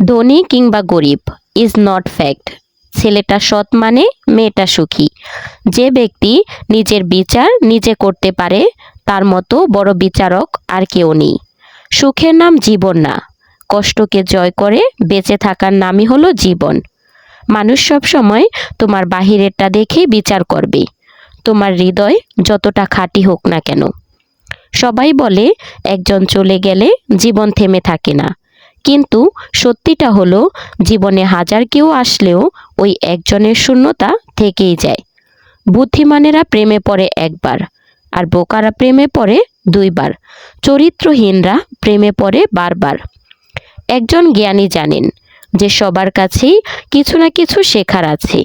ধনী কিংবা গরিব ইজ নট ফ্যাক্ট। ছেলেটা সৎ মানে মেয়েটা সুখী। যে ব্যক্তি নিজের বিচার নিজে করতে পারে তার মতো বড় বিচারক আর কেউ নেই। সুখের নাম জীবন না, কষ্টকে জয় করে বেঁচে থাকার নামই হলো জীবন। মানুষ সব সময় তোমার বাহিরেরটা দেখেই বিচার করবে, তোমার হৃদয় যতটা খাঁটি হোক না কেন। সবাই বলে একজন চলে গেলে জীবন থেমে থাকে না, কিন্তু সত্যিটা হলো জীবনে হাজার কেউ আসলেও ওই একজনের শূন্যতা থেকেই যায়। বুদ্ধিমানেরা প্রেমে পড়ে একবার, আর বোকারা প্রেমে পড়ে দুইবার, চরিত্রহীনরা প্রেমে পড়ে বারবার। একজন জ্ঞানী জানেন যে সবার কাছেই কিছু না কিছু শেখার আছে।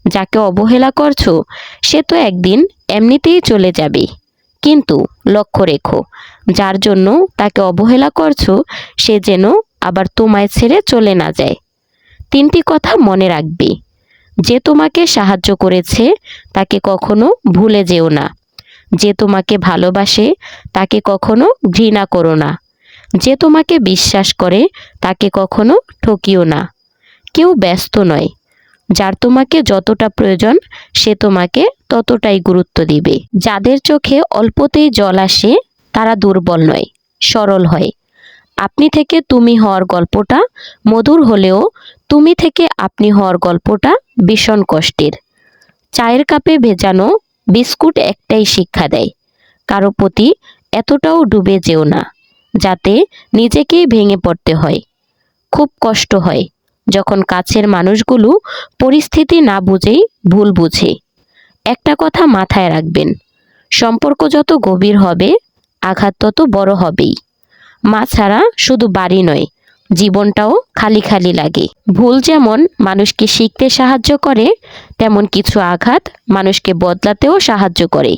যাকে অবহেলা করছো সে তো একদিন এমনিতেই চলে যাবে, কিন্তু লক্ষ্য রেখো যার জন্য তাকে অবহেলা করছো সে যেন আবার তোমায় ছেড়ে চলে না যায়। তিনটি কথা মনে রাখবে। যে তোমাকে সাহায্য করেছে তাকে কখনো ভুলে যেও না। যে তোমাকে ভালোবাসে তাকে কখনো ঘৃণা করো না। যে তোমাকে বিশ্বাস করে তাকে কখনো ঠকিও না। কেউ ব্যস্ত নয়, যার তোমাকে যতটা প্রয়োজন সে তোমাকে ততটাই গুরুত্ব দিবে। যাদের চোখে অল্পতেই জল আসে তারা দুর্বল নয়, সরল হয়। আপনি থেকে তুমি হওয়ার গল্পটা মধুর হলেও তুমি থেকে আপনি হওয়ার গল্পটা ভীষণ কষ্টের। চায়ের কাপে ভেজানো বিস্কুট একটাই শিক্ষা দেয়, কারো প্রতি এতটাও ডুবে যেও না যাতে নিজেকেই ভেঙে পড়তে হয়। খুব কষ্ট হয় যখন কাছের মানুষগুলো পরিস্থিতি না বুঝেই ভুল বুঝে। একটা কথা মাথায় রাখবেন, সম্পর্ক যত গভীর হবে আঘাত তত বড় হবেই। মা ছাড়া শুধু বাড়ি নয়, জীবনটাও খালি খালি লাগে। ভুল যেমন মানুষকে শিখতে সাহায্য করে, তেমন কিছু আঘাত মানুষকে বদলাতেও সাহায্য করে।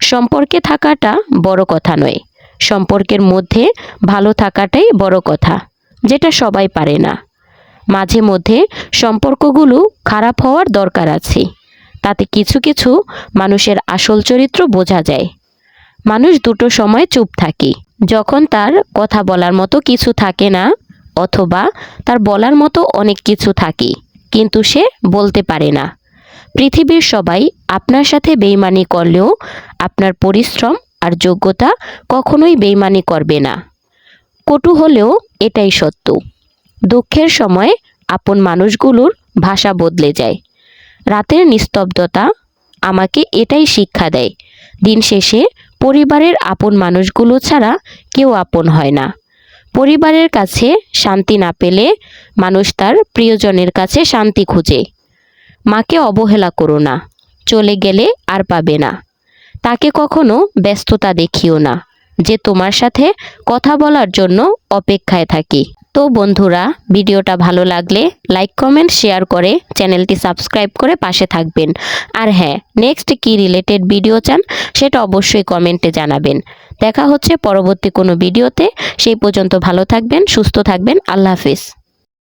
সম্পর্কে থাকাটা বড় কথা নয়, সম্পর্কের মধ্যে ভালো থাকাটাই বড় কথা, যেটা সবাই পারে না। মাঝে মধ্যে সম্পর্কগুলো খারাপ হওয়ার দরকার আছে, তাতে কিছু কিছু মানুষের আসল চরিত্র বোঝা যায়। মানুষ দুটো সময় চুপ থাকে, যখন তার কথা বলার মতো কিছু থাকে না, অথবা তার বলার মতো অনেক কিছু থাকে কিন্তু সে বলতে পারে না। পৃথিবীর সবাই আপনার সাথে বেইমানি করলেও আপনার পরিশ্রম আর যোগ্যতা কখনোই বেইমানি করবে না। কটু হলেও এটাই সত্য। দুঃখের সময় আপন মানুষগুলোর ভাষা বদলে যায়। রাতের নিস্তব্ধতা আমাকে এটাই শিক্ষা দেয়, দিন শেষে পরিবারের আপন মানুষগুলো ছাড়া কেউ আপন হয় না। পরিবারের কাছে শান্তি না পেলে মানুষ তার প্রিয়জনের কাছে শান্তি খুঁজে। মাকে অবহেলা করো না, চলে গেলে আর পাবে না। তাকে কখনো ব্যস্ততা দেখিও না, যে তোমার সাথে কথা বলার জন্য অপেক্ষায় থাকে। তো বন্ধুরা, ভিডিওটা ভালো লাগলে লাইক কমেন্ট শেয়ার করে চ্যানেলটি সাবস্ক্রাইব করে পাশে থাকবেন। আর হ্যাঁ, নেক্সট কি রিলেটেড ভিডিও চান সেটা অবশ্যই কমেন্টে জানাবেন। দেখা হচ্ছে পরবর্তী কোনো ভিডিওতে। সেই পর্যন্ত ভালো থাকবেন, সুস্থ থাকবেন। আল্লাহ হাফিজ।